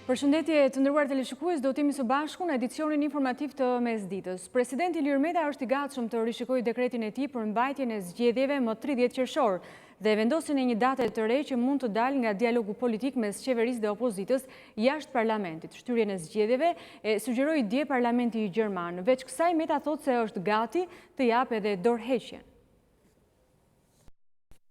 Përshëndetje të nderuar teleshikues, do t'jemi së bashku në edicionin informativ të mesditës. Presidenti Ilir Meta është i gatshëm të rishikojë dekretin e tij për mbajtjen e zgjedhjeve më 30 qershor dhe vendosin e një date të re që mund të dalë nga dialogu politik mes qeverisë dhe opozitës jashtë parlamentit. Shtyrjen e zgjedhjeve e sugjeroi dje parlamenti i gjerman. Veç kësaj, Meta thotë se është gati të japë edhe dorëheqjen.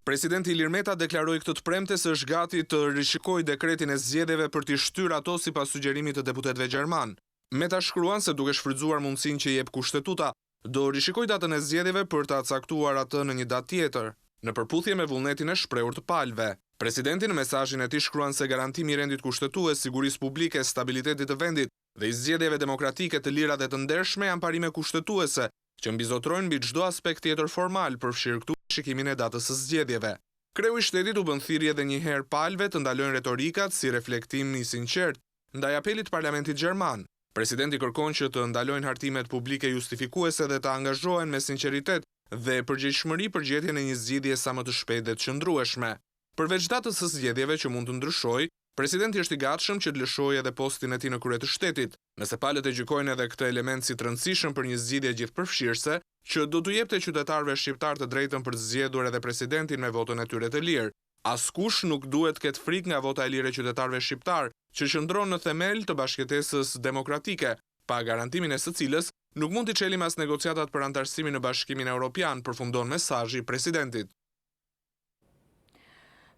Presidenti Ilir Meta deklaroi këtë të premte se është gati të rishikojë dekretin e zgjedhjeve për t'i shtyrë ato sipas sugjerimit të deputetëve gjerman. Meta shkruan se duke shfrytzuar mundësinë që jep kushtetuta, do rishikojë datën e zgjedhjeve për ta caktuar atë në një datë tjetër, në përputhje me vullnetin e shprehur të palëve. Presidenti në mesazhin e tij shkruan se garantimi i rendit kushtetues, sigurisë publike, stabilitetit të vendit dhe i zgjedhjeve demokratike të lira dhe të ndershme janë parime kushtetuese që mbizotrojnë mbi çdo aspekt tjetër formal përfshirë këtu shikimin e datës së zgjedhjeve. Kreu i shtetit u bën thirrje edhe një herë palëve të ndalojnë retorikat si reflektim i sinqert ndaj apelit parlamentit gjerman. Presidenti kërkon që të ndalojnë hartimet publike justifikuese dhe të angazhohen me sinqeritet dhe përgjegjësi për gjetjen e një zgjidhje sa më të shpejtë dhe të qëndrueshme. Përveç datës së zgjedhjeve që mund të ndryshojë, presidenti është i gatshëm që të lëshojë edhe postin e tij në krye të shtetit, nëse palët e gjykojnë edhe këtë element si të rëndësishëm për një zgjidhje gjithëpërfshirëse, që do t'u jepte qytetarëve shqiptar të drejtën për të zgjedhur edhe presidentin me votën e tyre të lirë. Askush nuk duhet ketë frikë nga vota e lirë e qytetarëve shqiptar, që qëndron në themel të bashkëtesës demokratike, pa garantimin e së cilës nuk mund t'i çelim as negociatat për antarësimin në Bashkimin Evropian, përfundon mesazhi i presidentit.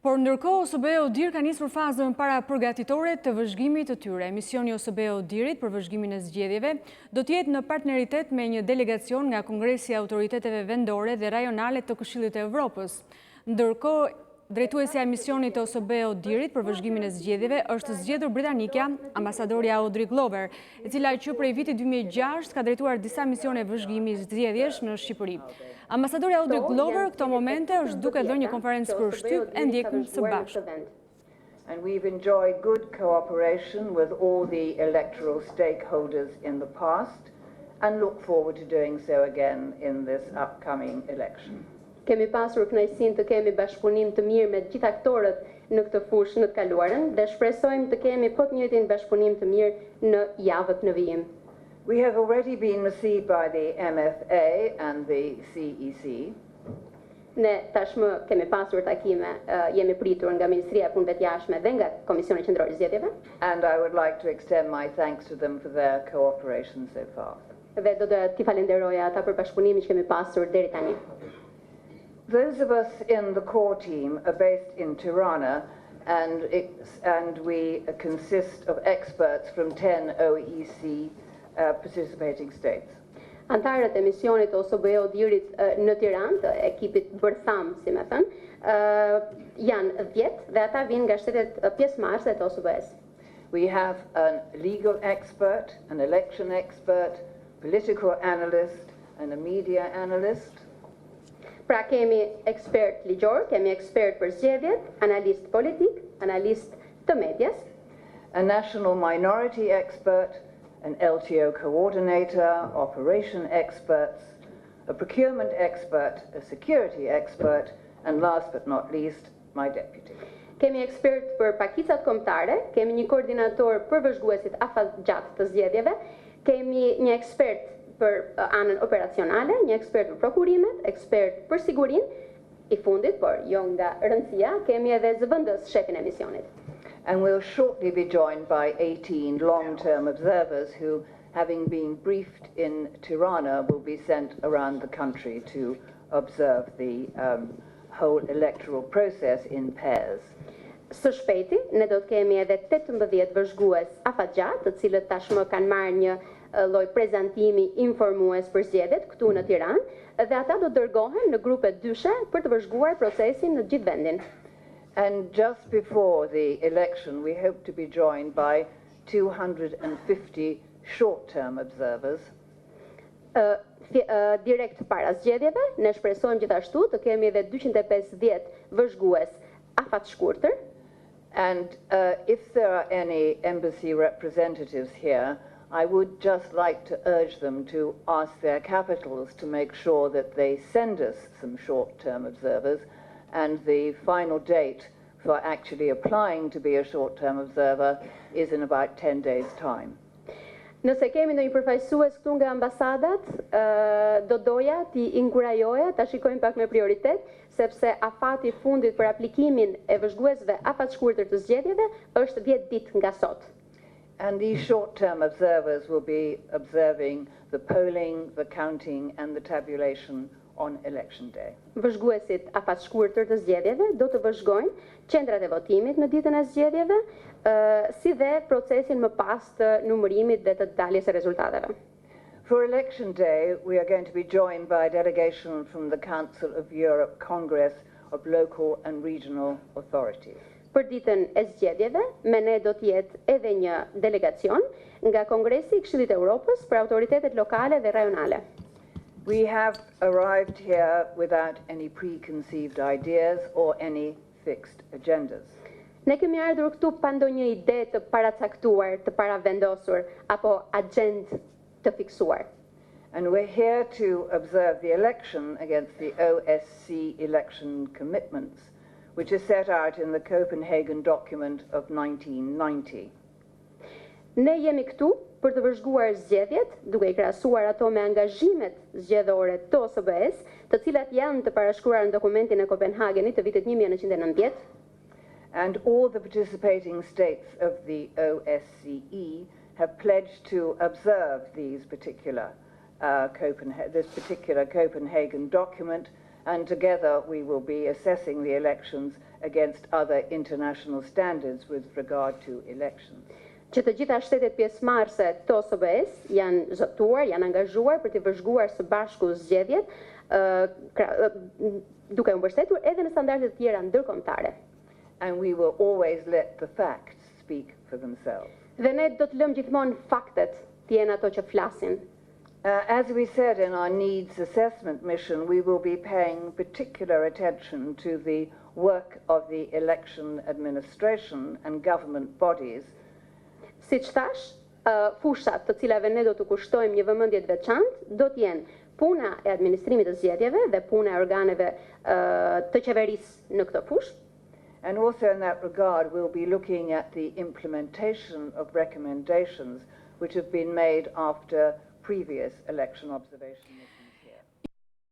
Por ndërkohë, OSBE-u ka nisur fazën para përgatitore të vëzhgimit të tyre. Misioni OSBE-u për vëzhgimin e zgjedhjeve do të jetë në partneritet me një delegacion nga Kongresi i Autoriteteve Vendore dhe Rajonale të Këshillit të Evropës. Ndërkohë, drejtuesja e misionit të OSBE-u për vëzhgimin e zgjedhjeve është zgjedhur britanikja, ambasadorja Audrey Glover, e cila që prej vitit 2006 ka drejtuar disa misione vëzhgimi zgjedhjesh në Shqipëri. Ambasadorja Audrey Glover këto momente është duke dhënë një konferencë për shtyp e ndjekëm së bashku. And we've enjoyed good cooperation with all the electoral stakeholders in the past and look forward to doing so again in this upcoming election. Kemi pasur kënaqësinë të kemi bashkëpunim të mirë me të gjithë aktorët në këtë fushë në të kaluarën dhe shpresojmë të kemi po të njëjtin bashkëpunim të mirë në javët në vijim. We have already been received by the MFA and the CEC. Ne tashmë kemi pasur takime, jemi pritur nga Ministria e Punëve të Jashtme dhe nga Komisioni Qendror i Zgjedhjeve. And I would like to extend my thanks to them for their cooperation so far. Dhe do të t'i falenderoja ata për bashkëpunimin që kemi pasur deri tani. Those of us in the core team are based in Tirana and we consist of experts from 10 OEC participating states. Antarët e misionit OSBE-u në Tiranë, të ekipit bërtham, si me thënë, janë 10 dhe ata vinë nga shtetet pjesëmarrëse të OSBE-s. We have a legal expert, an election expert, political analyst and a media analyst. Pra kemi ekspert ligjor, kemi ekspert për zgjedhjet, analist politik, analist të medias, a national minority expert, an LTO coordinator, operation experts, a procurement expert, a security expert, and last but not least, my deputy. Kemi ekspert për pakicat kombëtare, kemi një koordinator për vëzhguesit afatgjatë të zgjedhjeve, kemi një ekspert për anën operacionale, një ekspert për prokurimet, ekspert për sigurinë, i fundit, por jo nga rëndësia, kemi edhe zëvendës shefin e misionit. And we'll shortly be joined by 18 long-term observers who, having been briefed in Tirana, will be sent around the country to observe the whole electoral process in pairs. Së shpejti, ne do të kemi edhe 18 vëzhgues afatgjatë, të cilët tashmë kanë marrë një lloj prezantimi informues për zgjedhjet këtu në Tiranë, dhe ata do dërgohen në grupe dyshe për të vëzhguar procesin në gjithë vendin. And just before the election, we hope to be joined by 250 short-term observers. Direkt para zgjedhjeve, ne shpresojmë gjithashtu të kemi edhe 250 vëzhgues afatshkurtër. And if there are any embassy representatives here, I would just like to urge them to ask their capitals to make sure that they send us some short-term observers, and the final date for actually applying to be a short-term observer is in about 10 days' time. Nëse kemi ndonjë përfaqësues këtu nga ambasadat, do doja t'i inkurajoja ta shikojnë pak me prioritet, sepse afati i fundit për aplikimin e vëzhguesve afatshkurtër të zgjedhjeve është 10 ditë nga sot. And these short-term observers will be observing the polling, the counting and the tabulation on election day. Vëzhguesit afatshkurtër të zgjedhjeve do të vëzhgojnë qendrat e votimit në ditën e zgjedhjeve, si dhe procesin më pas të numërimit dhe të daljes së rezultateve. For election day, we are going to be joined by a delegation from the Council of Europe Congress of Local and Regional Authorities. Për ditën e zgjedhjeve, me ne do të jetë edhe një delegacion nga Kongresi i Këshillit të Evropës për autoritetet lokale dhe rajonale. We have arrived here without any preconceived ideas or any fixed agendas. Ne kemi ardhur këtu pa ndonjë ide të paracaktuar, të paravendosur apo agjendë të fiksuar. And we're here to observe the election against the OSCE election commitments, which is set out in the Copenhagen document of 1990. Ne jemi këtu për të vëzhguar zgjedhjet, duke I krahasuar ato me angazhimet zgjedhore të OSBE-s, të cilat janë të parashkruar në dokumentin e Kopenhagenit të vitit 1990. And all the participating states of the OSCE have pledged to observe this particular Copenhagen document, and together we will be assessing the elections against other international standards with regard to elections. Që të gjitha shtetet pjesëmarrëse të OSBE-s janë zotuar, janë angazhuar për të vëzhguar së bashku zgjedhjet, duke u mbështetur edhe në standarde të tjera ndërkombëtare. And we will always let the facts speak for themselves. Dhe ne do të lëmë gjithmonë faktet të jenë ato që flasin. As we said in our needs assessment mission, we will be paying particular attention to the work of the election administration and government bodies. Siç thash, fushat të cilave ne do të kushtojmë një vëmendje të veçantë do të jenë puna e administrimit të zgjedhjeve dhe puna e organeve të qeverisë në këtë fushë. And also in that regard, we'll be looking at the implementation of recommendations which have been made after previous election observation missions here.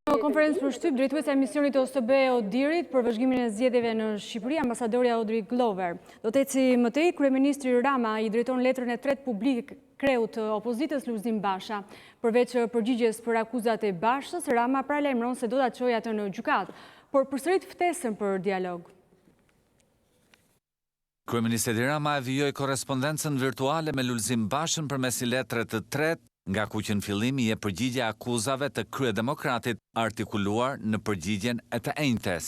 Në konferencë për shtyp, drejtuesja e misionit të OSBE-Odirit për vëzhgimin e zgjedhjeve në Shqipëri, ambasadorja Audrey Glover. Do të eci më tej, kryeministri Rama I drejton letrën e tretë publik kreut të opozitës Lulzim Basha. Përveç përgjigjes për akuzat e Bashës, Rama paralajmëron se do ta çojë atë në gjykatë, por përsërit ftesën për dialog. Kryeministri Rama e vijoi korrespondencën virtuale me Lulzim Bashën përmes letre të tretë, nga ku që në fillim I jep përgjigje akuzave të kryedemokratit artikuluar në përgjigjen e të enjtes.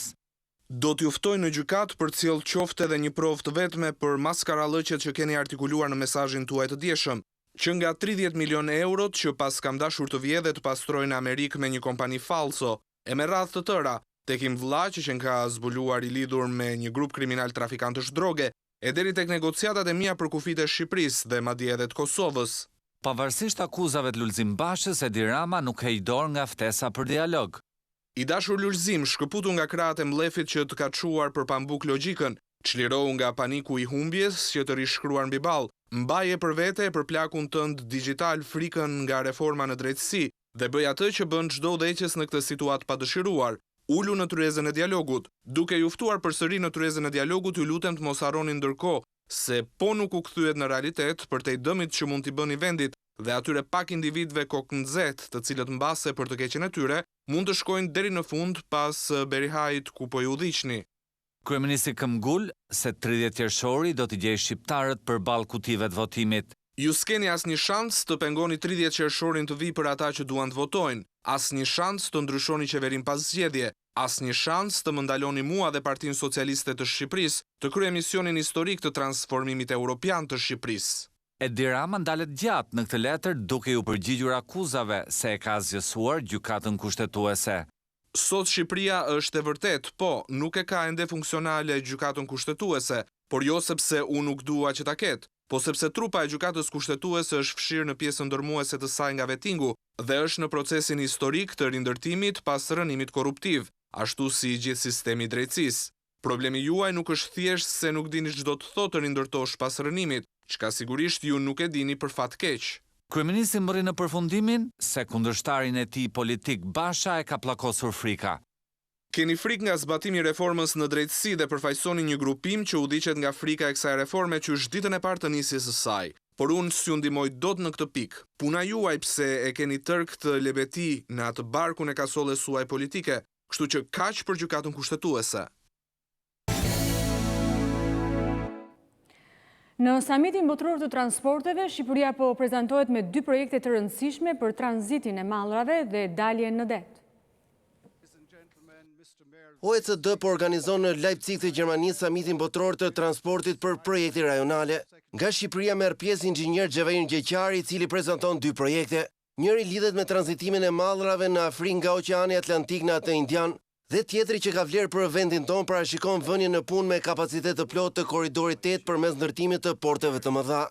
Do t'ju ftoj në gjykat për cilë qofte dhe një provë të vetme për maskarallëqet që keni artikuluar në mesazhin tuaj të dieshëm, që nga 30 milion eurot që pas kam dashur të vjedhe dhe të pastrojnë Amerikë me një kompani falso, e me radhë të tëra, tekim vëlla që ka zbuluar I lidhur me një grup kriminal trafikantësh droge, e deri tek negociatat e mia për kufit e Shqipërisë dhe madje edhe të Kosovës. Pavarësisht akuzave të Lulzim Bashës, Edi Rama nuk heq dorë nga ftesa për dialog. I dashur Lulzim shkëputu nga krahët e mllefit që të ka çuar për pambuk logjikën, çlirohu nga paniku I humbjes që të rishkruar mbi ball, mbaje për vete e për plakun tënd digjital frikën nga reforma në drejtësi dhe bëj atë që bën çdo udhëheqës në këtë situatë pa dëshiruar. Ulu në tryezën e dialogut. Duke ju ftuar përsëri në tryezën e dialogut, ju lutem të mos harroni ndërkohë se po nuk u kthyehet në realitet përtej dëmit që mund t'i bëni vendit dhe atyre pak individëve kokë nxehtë, të cilët mbase për të keqen e tyre, mund të shkojnë deri në fund pas berihajit ku po ju udhiqni. Kryeministri këmbgul se 30 qershori do t'i gjejë shqiptarët përballë kutive të votimit. Ju s'keni asnjë shans të pengoni 30 qershorin të vi për ata që duan të votojnë, asnjë shans të ndryshoni qeverin pas zgjedhje, asnjë shans të më ndaloni mua dhe Partinë Socialiste të Shqipërisë të kryej misionin historik të transformimit evropian të Shqipërisë. Edi Rama ndalet gjatë në këtë letër duke ju përgjigjur akuzave se e ka zgjesuar gjykatën kushtetuese. Sot Shqipëria është e vërtet, po, nuk e ka ende funksionale gjykatën kushtetuese, por jo sepse unë nuk dua që ta ketë, po sepse trupa e gjykatës kushtetuese është fshirë në pjesën ndërmuese të saj nga vetingu dhe është në procesin historik të rindërtimit pas rënimit korruptiv, ashtu si gjithë sistemi drejtësisë. Problemi juaj nuk është thjesht se nuk dini çdo të thotë të rindërtosh pas rënimit, çka sigurisht ju nuk e dini për fat keq. Kryeministi mbërri në përfundimin se kundërshtarin e tij politik Basha e ka pllakosur frika. Keni frikë nga zbatimi i reformës në drejtësi dhe përfaqësoni një grupim që udhëhiqet nga frika e kësaj reforme që është ditën e parë të nisjes së saj. Por unë s'ju ndihmoj dot në këtë pikë. Puna juaj pse e keni tërë këtë lebeti në atë barkun e kasollës suaj politike, kështu që kaq për gjykatën kushtetuese. Në samitin botëror të transporteve, Shqipëria po prezantohet me 2 projekte të rëndësishme për tranzitin e mallrave dhe daljen në det. OECD po organizon në Leipzig të Gjermanisë samitin botëror të transportit për projekte rajonale. Nga Shqipëria merr pjesë inxhinier Xhevair Gjeqari, i cili prezanton 2 projekte. Njëri lidhet me tranzitimin e mallrave në Afrikë nga Oqeani Atlantik në atë Indian, dhe tjetri që ka vlerë për vendin tonë parashikon vënien në punë me kapacitet të plotë të korridorit 8 përmes ndërtimit të porteve të mëdha.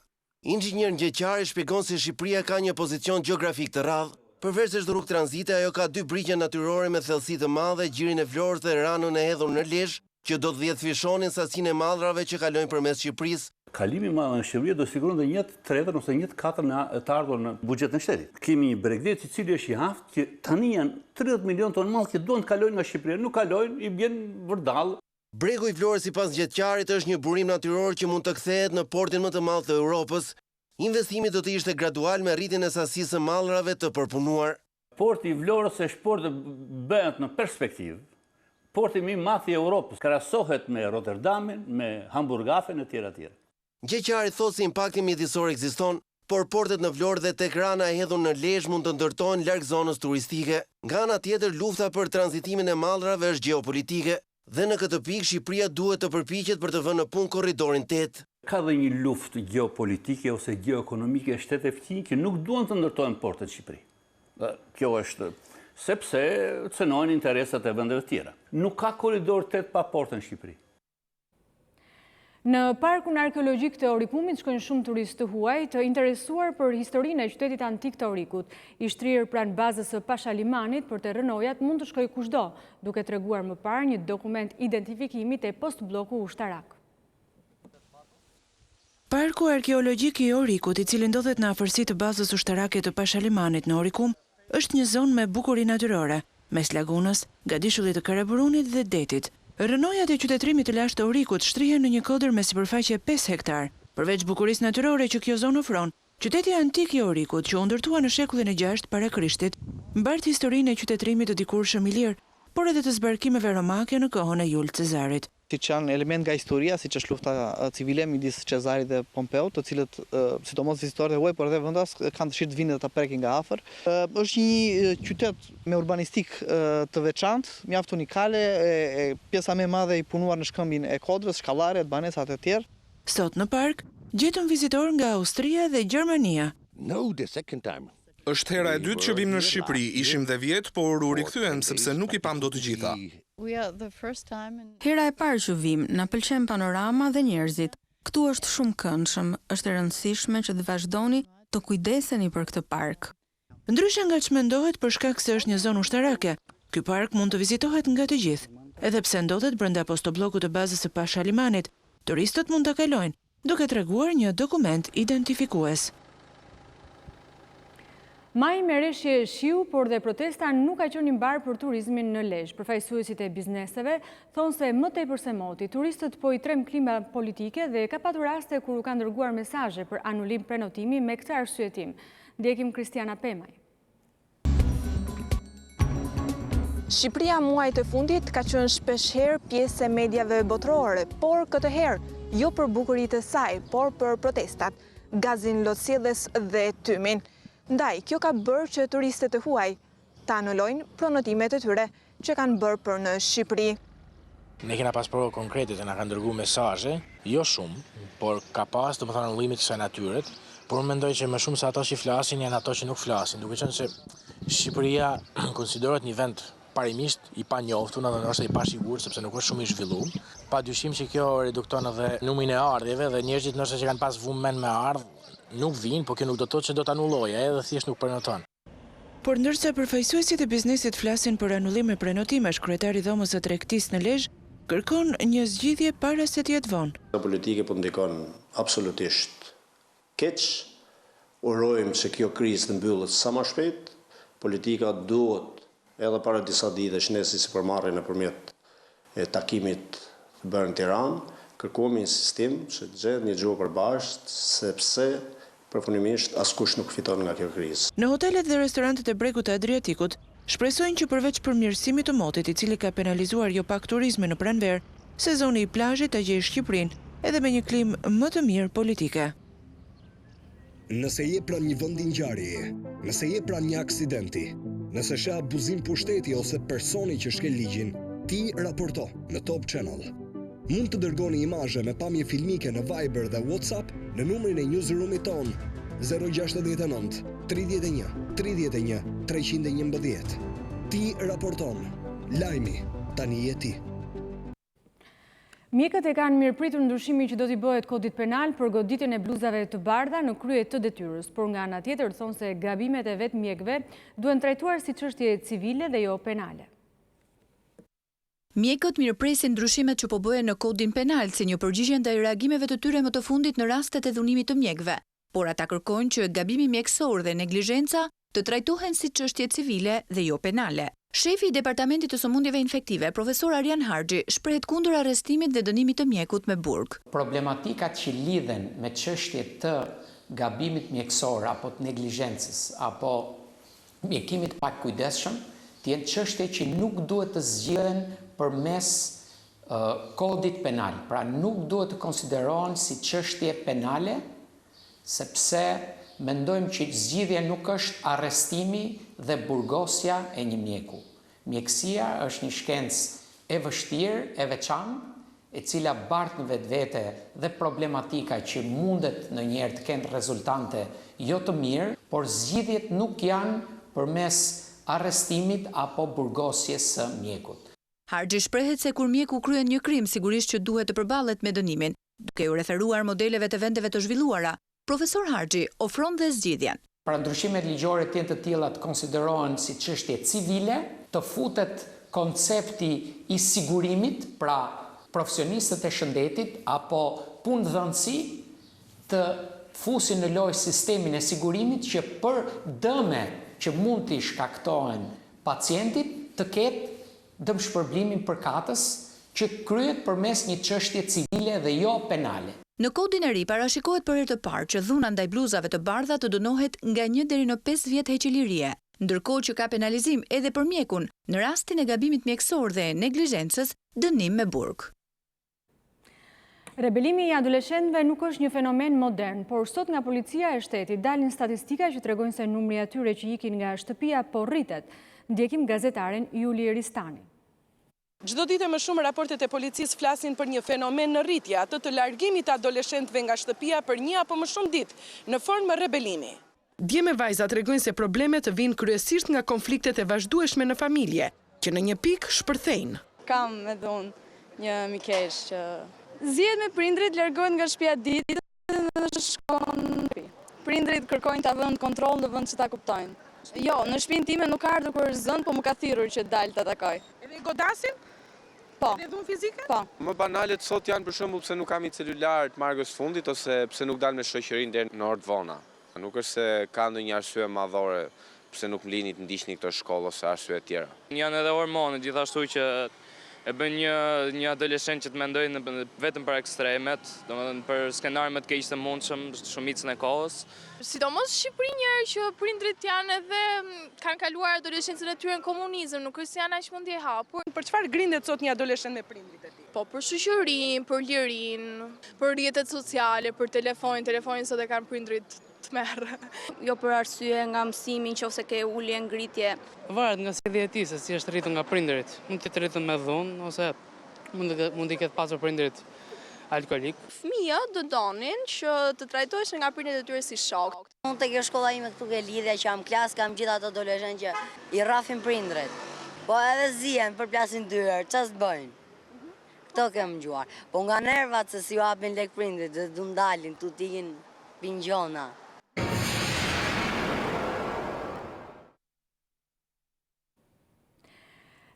Inxhinier Gjeqari shpjegon se Shqipëria ka një pozicion gjeografik të rradh. Përveç rrugë tranzite, ajo ka 2 brigje natyrore me thellësi të madhe, gjirin e Florës dhe ranën e hedhur në Lezhë, që do të fishonin sasinë e mallrave që kalojnë përmes Shqipërisë. Kalimi i madh në Shqipëri do siguron dhe 1/3 ose 1/4 të ardhur në buxhetin e shtetit. Kemi një bregdet i cili është i aftë që tani janë 30 milion ton mall që duan të kalojnë nga Shqipëria, nuk kalojnë, i bjen vërdall. Bregu i Florës sipas Gjetqarit është një burim natyror që mund të kthehet në portin më të madh të Europës. Investimi do të ishte gradual me rritjen e sasisë së mallrave të përpunuar. Porti i Vlorës është port të bëhet në perspektivë. Porti më i madh i Europës krahasohet me Rotterdamin, me Hamburgafen e tjera. Gjeqari thotë se impakti mjedisor ekziston, por portet në Vlorë dhe tek rana e hedhur në Lezhë mund të ndërtohen larg zonës turistike. Nga ana tjetër, lufta për tranzitimin e mallrave është gjeopolitike dhe në këtë pikë Shqipëria duhet të përpiqet për të vënë në punë korridorin 8. Ka dhe një luftë gjeopolitike ose gjeoekonomike e shtete fqinj që nuk duan të ndërtojnë portet në Shqipëri. Kjo është sepse cënojnë interesat e vendeve tjera. Nuk ka korridor 8 pa portë në Shqipëri. Në parkun arkeologjik të Orikumit shkojnë shumë turistë të huaj të interesuar për historinë e qytetit antik të Orikut. I shtrirë pranë bazës së Pashalimanit për të rënojat mund të shkojë kushdo, duke treguar më parë një dokument identifikimit e postbloku ushtarak. Parku arkeologjik i Orikut, i cili ndodhet në afërsi të bazës ushtarake të Pashalimanit në Orikum, është një zonë me bukuri natyrore, mes lagunës, gadishullit të Karaburunit dhe detit. Rënojat e qytetërimit të lashtë të Orikut shtrihen në një kodër me sipërfaqe 5 hektar. Përveç bukurisë natyrore që kjo zonë ofron, qyteti antik i Orikut, që u ndërtua në shekullin e 6 para Krishtit, mbart historinë e qytetërimit të dikurshëm i lirë, por edhe të zbarkimeve romake në kohën e Julit Cezarit. Siç janë element nga historia, siç është lufta civile midis Cezarit dhe Pompeut, të cilët sidomos vizitorët e huaj, por edhe vendas kanë dëshirë të vinë dhe ta prekin nga afër. Është një qytet me urbanistik të veçantë, mjaft unikale, pjesa më e madhe i punuar në shkëmbin e Kodrës, shkallaret, banesat e tjerë. Sot në park gjetëm vizitor nga Austria dhe Gjermania. Është hera e dytë që vim në Shqipëri, ishim dhe vjet, por u rikthyem sepse nuk i pam dot të gjitha. Hera e parë që vim, na pëlqen panorama dhe njerëzit. Këtu është shumë këndshëm, është e rëndësishme që të vazhdoni të kujdeseni për këtë park. Ndryshe nga ç'mendohet për shkak se është një zonë ushtarake, ky park mund të vizitohet nga të gjithë. Edhe pse ndodhet brenda postobllokut të bazës së Pashalimanit, turistët mund ta kalojnë, duke treguar një dokument identifikues. Maj merreshje shiu, por dhe protesta nuk ka qenë mbar për turizmin në Lezhë. Përfaqësuesit e bizneseve thonë se më tepër se moti, turistët po i trem klima politike dhe ka patur raste kur u kanë dërguar mesazhe për anulim prenotimi me këtë arsyetim. Ndjekim Kristiana Pemaj. Shqipëria muajt e fundit ka qenë shpeshherë pjesë e mediave botërore, por këtë herë jo për bukuritë e saj, por për protestat, gazin lotësjedhes dhe tymin. Ndaj, kjo ka bërë që turistët e huaj ta anulojnë pronotimet e tyre që kanë bërë për në Shqipëri. Ne kena pas provë konkrete që na kanë dërguar mesazhe, jo shumë, por ka pas domethënë anullimit të kësaj natyret, por mendoj që më shumë se ato që flasin janë ato që nuk flasin, duke qenë se Shqipëria konsiderohet një vend parimisht i panjohtur, edhe ndoshta i pasigurt sepse nuk është shumë i zhvilluar. Padyshim që kjo redukton edhe numrin e ardhjeve dhe njerëzit ndoshta që kanë pas vumen me ardh nuk vinë, por kjo nuk do të thotë që do ta anullojë, edhe thjesht nuk prenoton. Por ndërsa përfaqësuesit e biznesit flasin për anullim e prenotimesh, kryetari i dhomës së tregtisë në Lezhë kërkon një zgjidhje para se të jetë vonë. Politike po ndikon absolutisht keq. Urojmë që kjo krizë të mbyllet sa më shpejt. Politika duhet edhe para disa ditësh ne si përmarrje nëpërmjet takimit të bërë në Tiranë, kërkojmë insistim që të gjetë një gjuhë përbashkët, sepse përfundimisht askush nuk fiton nga kjo krizë. Në hotelet dhe restorantet e bregut të Adriatikut, shpresojnë që përveç përmirësimit të motit, i cili ka penalizuar jo pak turizmin në pranverë, sezoni i plazhit ta gjejë Shqipërinë edhe me një klimë më të mirë politike. Nëse je pranë një vendi ngjarjeje, nëse je pranë një aksidenti, nëse sheh abuzim pushteti ose personi që shkel ligjin, ti raporto në Top Channel. Mund të dërgoni imazhe me pamje filmike në Viber dhe WhatsApp në numrin e newsroomit ton 069 31 31 311. Ti raporton. Lajmi tani je ti. Mjekët e kanë mirëpritur ndryshimin që do t'i bëhet kodit penal për goditjen e bluzave të bardha në krye të detyrës, por nga ana tjetër thonë se gabimet e vetë mjekëve duhen trajtuar si çështje civile dhe jo penale. Mjekët mirëpresin ndryshimet që po bëhen në kodin penal si një përgjigje ndaj reagimeve të tyre më të fundit në rastet e dhunimit të mjekëve, por ata kërkojnë që gabimi mjekësor dhe neglizhenca të trajtohen si çështje civile dhe jo penale. Shefi i Departamentit të Sëmundjeve Infektive, profesor Arjan Harxhi, shprehet kundër arrestimit dhe dënimit të mjekut me burg. Problematikat që lidhen me çështje të gabimit mjekësor apo të neglizhencës apo mjekimit pak kujdesshëm, janë çështje që nuk duhet të zgjidhen përmes kodit penal. Pra nuk duhet të konsiderohen si çështje penale, sepse mendojmë që zgjidhja nuk është arrestimi dhe burgosja e një mjeku. Mjekësia është një shkencë e vështirë, e veçantë, e cila bart në vetvete dhe problematika që mundet ndonjëherë të kenë rezultante jo të mirë, por zgjidhjet nuk janë përmes arrestimit apo burgosjes së mjekut. Harxhi shprehet se kur mjeku kryen një krim, sigurisht që duhet të përballet me dënimin, duke u referuar modeleve të vendeve të zhvilluara. Profesor Harxhi ofron dhe zgjidhjen. Pra ndryshimet ligjore të jenë të tilla të konsiderohen si çështje civile, të futet koncepti i sigurimit, pra profesionistët e shëndetit apo punëdhënësi të fusin në lojë sistemin e sigurimit që për dëme që mund t'i shkaktohen pacientit të ketë dëmshpërblimin përkatës që kryhet përmes një çështje civile dhe jo penale. Në kodin e ri parashikohet për herë të parë që dhuna ndaj bluzave të bardha të dënohet nga 1 deri në 5 vjet heqëlirie, ndërkohë që ka penalizim edhe për mjekun në rastin e gabimit mjekësor dhe neglizhencës, dënim me burg. Rebelimi i adoleshentëve nuk është një fenomen modern, por sot nga policia e shtetit dalin statistika që tregojnë se numri atyre që ikin nga shtëpia po rritet. Ndjekim gazetaren Juli Ristani. Çdo ditë më shumë raportet e policisë flasin për një fenomen në rritje, atë të largimit të adoleshentëve nga shtëpia për një apo më shumë ditë, në formë rebelimi. Dje me vajza tregojnë se problemet vijnë kryesisht nga konfliktet e vazhdueshme në familje, që në një pikë shpërthejnë. Kam me dhun një mikesh që zgjedh me prindrit, largohet nga shtëpia ditën dhe shkon. Prindrit kërkojnë ta vënë kontroll në vend që ta kuptojnë. Jo, në shtëpinë time nuk ka ardhur kur zën, po më ka thirrur që dal ta takoj. Edhe godasin? Po. Edhe dhunë fizike? Po. Më banalet sot janë për shembull pse nuk kam i celular të marrës fundit ose pse nuk dal me shoqërinë deri në orë të vona. Nuk është se ka ndonjë arsye madhore pse nuk mlini të ndiqni këtë shkollë ose arsye të tjera. Janë edhe hormonet gjithashtu që e bën një adoleshent që të mendojë vetëm për ekstremet, domethënë për skenar më të keq të mundshëm shumicën e kohës. Sidomos në Shqipëri njerë që prindrit janë edhe kanë kaluar adoleshencën e tyre në komunizëm, nuk është janë aq mendje hapur. Për çfarë grindet sot një adoleshent me prindrit e tij? Po për shoqërinë, për lirinë, për rrjetet sociale, për telefonin sot e kanë prindrit të merr. Jo për arsye nga mësimi nëse ke ulje ngritje. Varet nga sjellja e tij se si është rritur nga prindrit. Mund të rritur me dhunë ose mund të ketë pasur prindrit alkoholik. Fëmijët do donin që të trajtoheshin nga prindërit e tyre si shok. Unë tek shkolla ime këtu ke lidhja që jam klas, kam gjithë ato adoleshentë që i rrafin prindrit. Po edhe zihen për plasin dyert, ç'as bëjnë? Këto kem gjuar. Po nga nervat se si u hapin lek prindrit, do ndalin, tu tikin pingjona.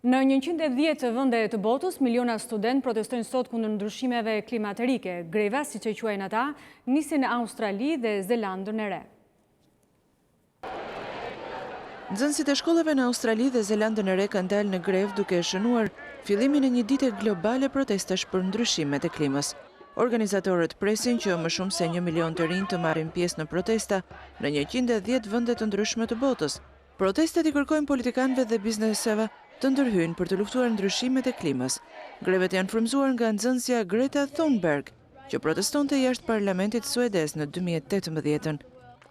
Në 110 vende të botës, miliona student protestojnë sot kundër ndryshimeve klimatike. Greva, siç e quajnë ata, nisi në Australi dhe Zelandën e Re. Nxënësit e shkollave në Australi dhe Zelandën e Re kanë dalë në grevë duke shënuar fillimin e një dite globale protestash për ndryshimet e klimës. Organizatorët presin që më shumë se 1 milion të rinj të marrin pjesë në protesta në 110 vende të ndryshme të botës. Protestat i kërkojnë politikanëve dhe bizneseve të ndërhyjnë për të luftuar ndryshimet e klimës. Grevet janë frymzuar nga nxënësja Greta Thunberg, që protestonte jashtë parlamentit suedez në 2018.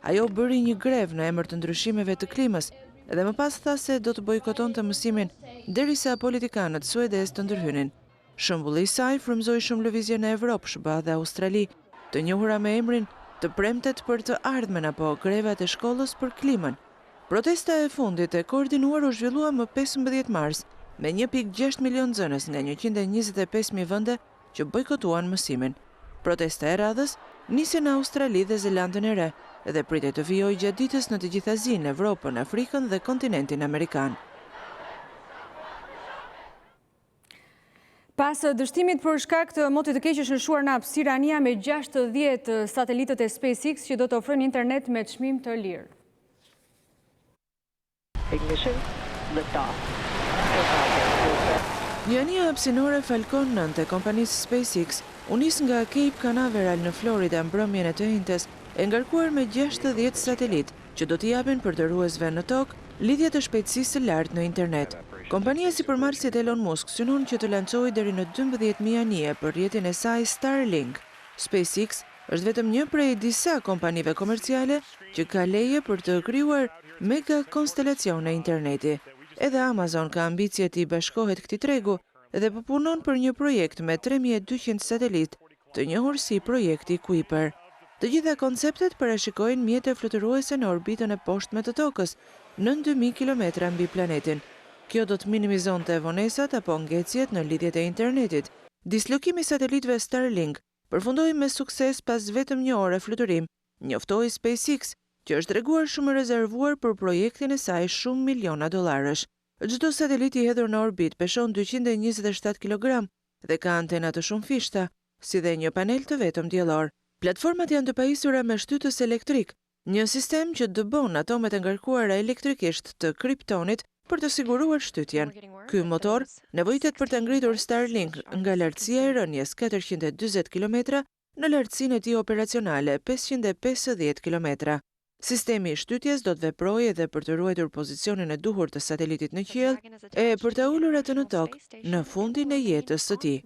Ajo bëri një grevë në emër të ndryshimeve të klimës dhe më pas tha se do të bojkotonte mësimin derisa politikanët suedez të ndërhynin. Shembulli i saj frymzoi shumë lëvizje në Evropë, SBA dhe Australi, të njohura me emrin të premtet për të ardhmen apo grevat e shkollës për klimën. Protesta e fundit e koordinuar u zhvillua më 15 mars me 1.6 milion nxënës nga 125.000 vende që bojkotuan mësimin. Protesta e radhës nisi në Australi dhe Zelandën e Re dhe pritet të vijojë gjatë ditës në të gjithë Azinë, Evropën, Afrikën dhe kontinentin amerikan. Pas dështimit për shkak të motit të keq është lëshuar në hapësirë Ania me 60 satelitët e SpaceX që do të ofrojnë internet me çmim të lirë. Një anija hapësinore Falcon 9 e kompanisë SpaceX u nis nga Cape Canaveral në Florida mbrëmjen e të njëjtës, e ngarkuar me 60 satelit që do t'i japin përdoruesve në tokë lidhje të shpejtësisë së lartë në internet. Kompania sipërmarrësit Elon Musk synon që të lancojë deri në 12.000 anije për rrjetin e saj Starlink. SpaceX është vetëm një prej disa kompanive komerciale që ka leje për të krijuar mega konstelacione interneti. Edhe Amazon ka ambicje t'i bashkohet këtij tregu dhe po punon për një projekt me 3200 satelit, të njohur si projekti Kuiper. Të gjitha konceptet parashikojnë mjete fluturuese në orbitën e poshtme të tokës, në 2000 kilometra mbi planetin. Kjo do të minimizonte vonesat apo ngecjet në lidhjet e internetit. Dislokimi i satelitëve Starlink përfundoi me sukses pas vetëm një ore fluturim, njoftoi SpaceX, që është treguar shumë rezervuar për projektin e saj shumë miliona dollarësh. Çdo satelit i hedhur në orbit peshon 227 kg dhe ka antena të shumë fishta, si dhe një panel të vetëm diellor. Platformat janë të pajisura me shtytës elektrik, një sistem që dëbon atomet e ngarkuara elektrikisht të kriptonit për të siguruar shtytjen. Ky motor nevojitet për të ngritur Starlink nga lartësia e rënjes 440 km në lartësinë e tij operacionale 550 km. Sistemi i shtytjes do të veprojë edhe për të ruajtur pozicionin e duhur të satelitit në qiell e për të ulur atë në tokë në fundin e jetës së tij.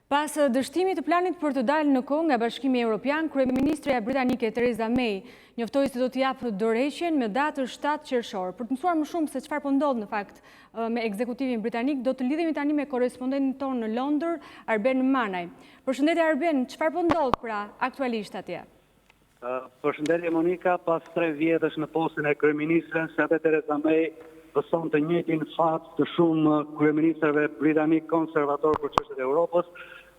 Pas dështimit të planit për të dalë në kohë nga Bashkimi Evropian, kryeministrja britanike Theresa May njoftoi se do të japë dorëheqjen me datën 7 qershor. Për të mësuar më shumë se çfarë po ndodh në fakt me ekzekutivin britanik, do të lidhemi tani me korrespondentin tonë në Londër, Arben Manaj. Përshëndetje Arben, çfarë po ndodh pra aktualisht atje? Përshëndetje Monika, pas 3 vjetësh në postin e kryeministrës, atë Theresa May pëson të njëjtin fat të shumë kryeministrave britanik konservator për çështjet e Europës,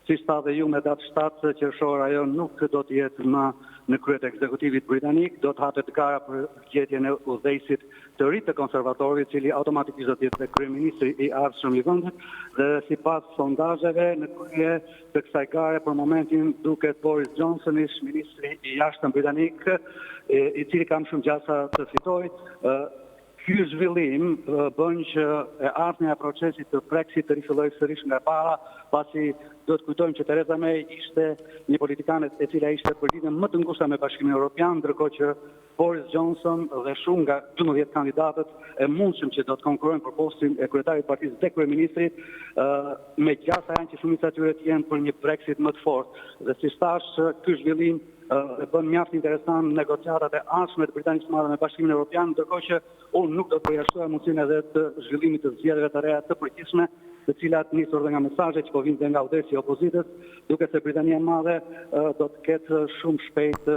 siç tha dhe ju me datë 7 qershor ajo nuk do të jetë më në krye të ekzekutivit britanik, do të hapet gara për gjetjen e udhëheqësit të ri të konservatorit, i cili automatikisht do të jetë kryeministri i ardhshëm i vendit, dhe sipas sondazheve në krye të kësaj gare për momentin duket Boris Johnson, ish ministri i jashtëm britanik, i cili ka më shumë gjasa të fitojë. Ky zhvillim bën që e ardhmja e procesit të Brexit të rifillojë sërish nga para, pasi do të kujtojmë që Theresa May ishte një politikane e cila ishte për lidhje më të ngushta me Bashkimin Evropian, ndërkohë që Boris Johnson dhe shumë nga 12 kandidatët e mundshëm që do të konkurrojnë për postin e kryetarit të partisë dhe kryeministrit, me gjasa janë që shumica e tyre të jenë për një Brexit më të fortë. Dhe siç thash, ky zhvillim e bën mjaft interesant negociatat e ardhshme të Britanisë së Madhe me Bashkimin Evropian, ndërkohë që unë nuk do të përjashtoj mundësinë edhe të zhvillimit të zgjedhjeve të reja të përgjithshme, të cilat nisur dhe nga mesazhe që po vinë dhe nga udhëheqësi i opozitës, duke se Britania e Madhe do të ketë shumë shpejt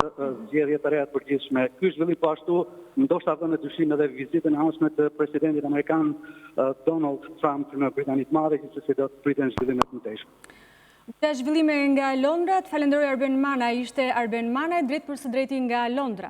zgjedhje të reja të përgjithshme. Ky zhvillim po ashtu ndoshta vën në dyshim edhe vizitën e ardhshme të presidentit amerikan Donald Trump në Britaninë e Madhe, që do të priten zhvillime të mëtejshme. Të zhvillime nga Londra, të falenderoj Arben Manaj, ishte Arben Manaj, drejt për së drejti nga Londra.